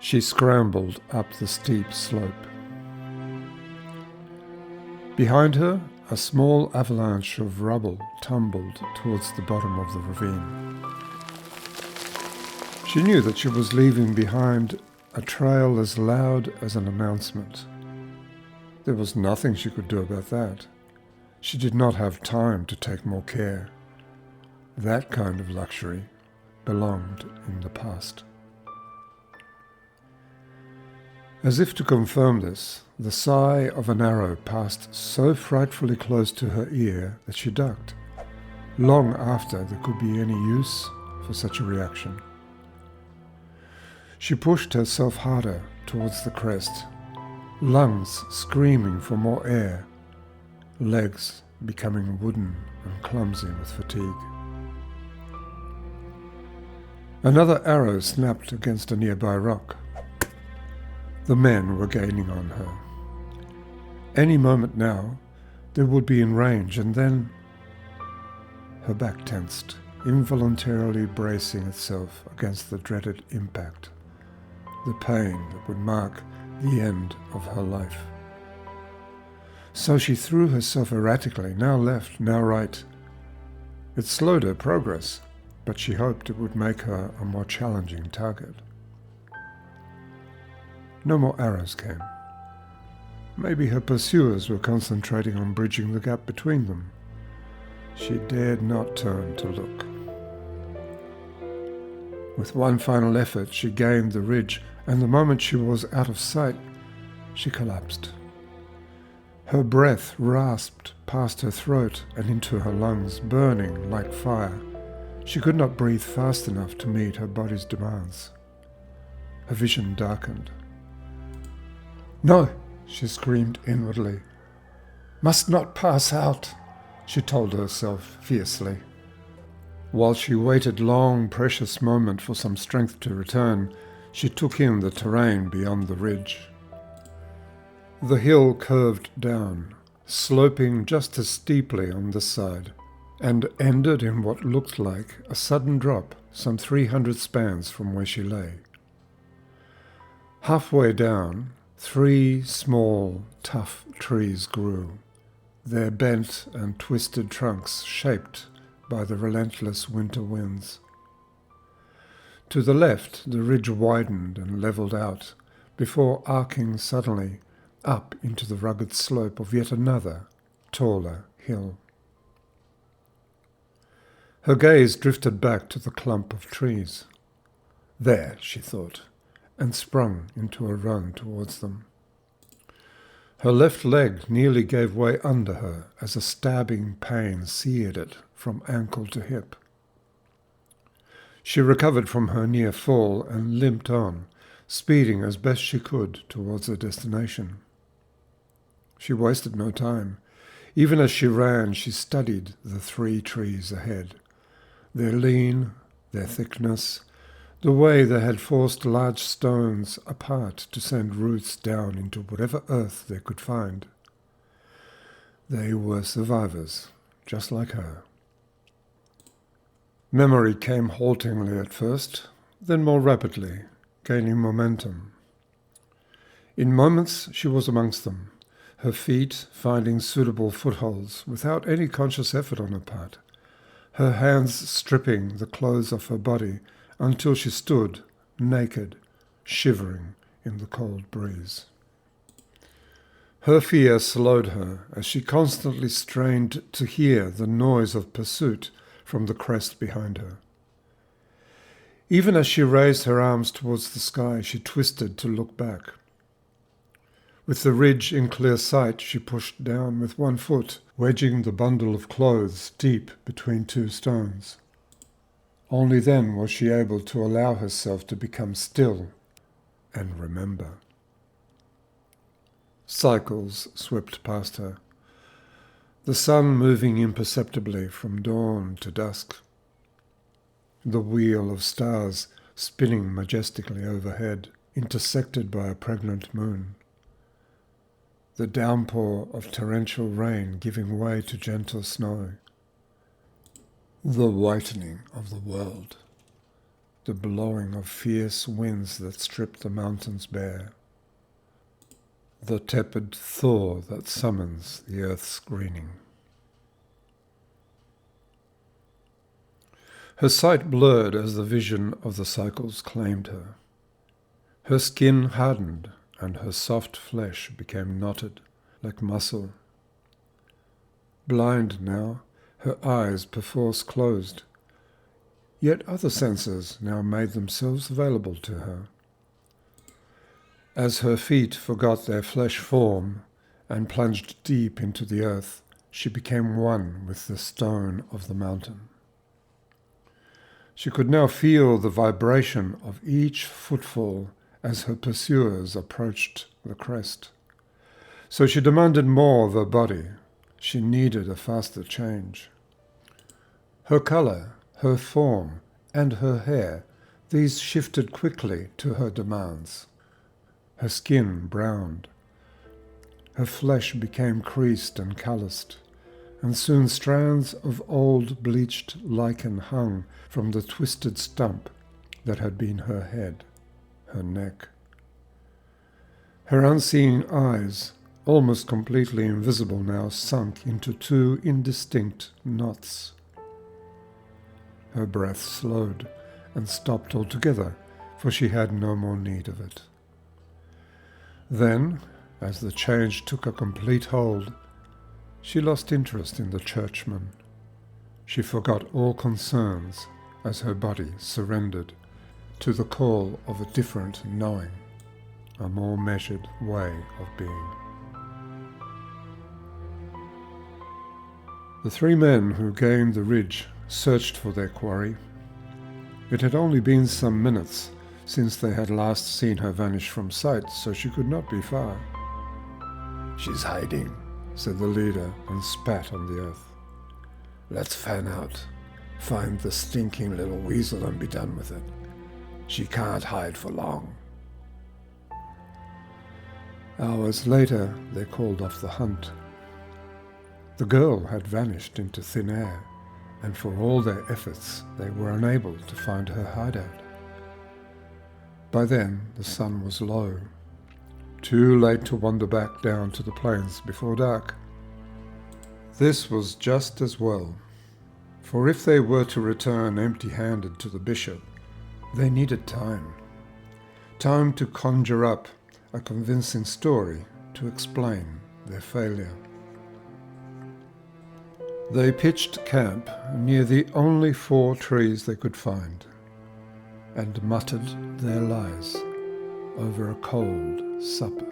She scrambled up the steep slope. Behind her, a small avalanche of rubble tumbled towards the bottom of the ravine. She knew that she was leaving behind a trail as loud as an announcement. There was nothing she could do about that. She did not have time to take more care. That kind of luxury belonged in the past. As if to confirm this, the sigh of an arrow passed so frightfully close to her ear that she ducked, long after there could be any use for such a reaction. She pushed herself harder towards the crest, lungs screaming for more air, legs becoming wooden and clumsy with fatigue. Another arrow snapped against a nearby rock. The men were gaining on her. Any moment now, they would be in range, and then her back tensed, involuntarily bracing itself against the dreaded impact, the pain that would mark the end of her life. So she threw herself erratically, now left, now right. It slowed her progress, but she hoped it would make her a more challenging target. No more arrows came. Maybe her pursuers were concentrating on bridging the gap between them. She dared not turn to look. With one final effort, she gained the ridge, and the moment she was out of sight, she collapsed. Her breath rasped past her throat and into her lungs, burning like fire. She could not breathe fast enough to meet her body's demands. Her vision darkened. "No," she screamed inwardly. "Must not pass out," she told herself fiercely. While she waited long, precious moment for some strength to return, she took in the terrain beyond the ridge. The hill curved down, sloping just as steeply on this side, and ended in what looked like a sudden drop some 300 spans from where she lay. Halfway down, 3 small, tough trees grew, their bent and twisted trunks shaped by the relentless winter winds. To the left, the ridge widened and levelled out, before arcing suddenly up into the rugged slope of yet another, taller hill. Her gaze drifted back to the clump of trees. There, she thought, and sprung into a run towards them. Her left leg nearly gave way under her as a stabbing pain seared it from ankle to hip. She recovered from her near fall and limped on, speeding as best she could towards her destination. She wasted no time. Even as she ran, she studied the 3 trees ahead, their lean, their thickness, the way they had forced large stones apart to send roots down into whatever earth they could find. They were survivors, just like her. Memory came haltingly at first, then more rapidly, gaining momentum. In moments she was amongst them, her feet finding suitable footholds without any conscious effort on her part, her hands stripping the clothes off her body until she stood, naked, shivering in the cold breeze. Her fear slowed her as she constantly strained to hear the noise of pursuit from the crest behind her. Even as she raised her arms towards the sky, she twisted to look back. With the ridge in clear sight, she pushed down with one foot, wedging the bundle of clothes deep between 2 stones. Only then was she able to allow herself to become still and remember. Cycles swept past her, the sun moving imperceptibly from dawn to dusk, the wheel of stars spinning majestically overhead, intersected by a pregnant moon, the downpour of torrential rain giving way to gentle snow, the whitening of the world. the blowing of fierce winds that stripped the mountains bare, the tepid thaw that summons the earth's greening. Her sight blurred as the vision of the cycles claimed her. Her skin hardened and her soft flesh became knotted like muscle. Blind now, her eyes perforce closed, yet other senses now made themselves available to her. As her feet forgot their flesh form and plunged deep into the earth, she became one with the stone of the mountain. She could now feel the vibration of each footfall as her pursuers approached the crest. So she demanded more of her body. She needed a faster change. Her colour, her form, and her hair, these shifted quickly to her demands. Her skin browned. Her flesh became creased and calloused, and soon strands of old bleached lichen hung from the twisted stump that had been her head, her neck. Her unseeing eyes, almost completely invisible now, sunk into two indistinct knots. Her breath slowed and stopped altogether, for she had no more need of it. Then, as the change took a complete hold, she lost interest in the churchman. She forgot all concerns as her body surrendered to the call of a different knowing, a more measured way of being. The three men who gained the ridge searched for their quarry. It had only been some minutes since they had last seen her vanish from sight, so she could not be far. "She's hiding," said the leader and spat on the earth. "Let's fan out, find the stinking little weasel and be done with it. She can't hide for long." Hours later, they called off the hunt. The girl had vanished into thin air, and for all their efforts, they were unable to find her hideout. By then, the sun was low, too late to wander back down to the plains before dark. This was just as well, for if they were to return empty-handed to the bishop, they needed time. Time to conjure up a convincing story to explain their failure. They pitched camp near the only 4 trees they could find, and muttered their lies over a cold supper.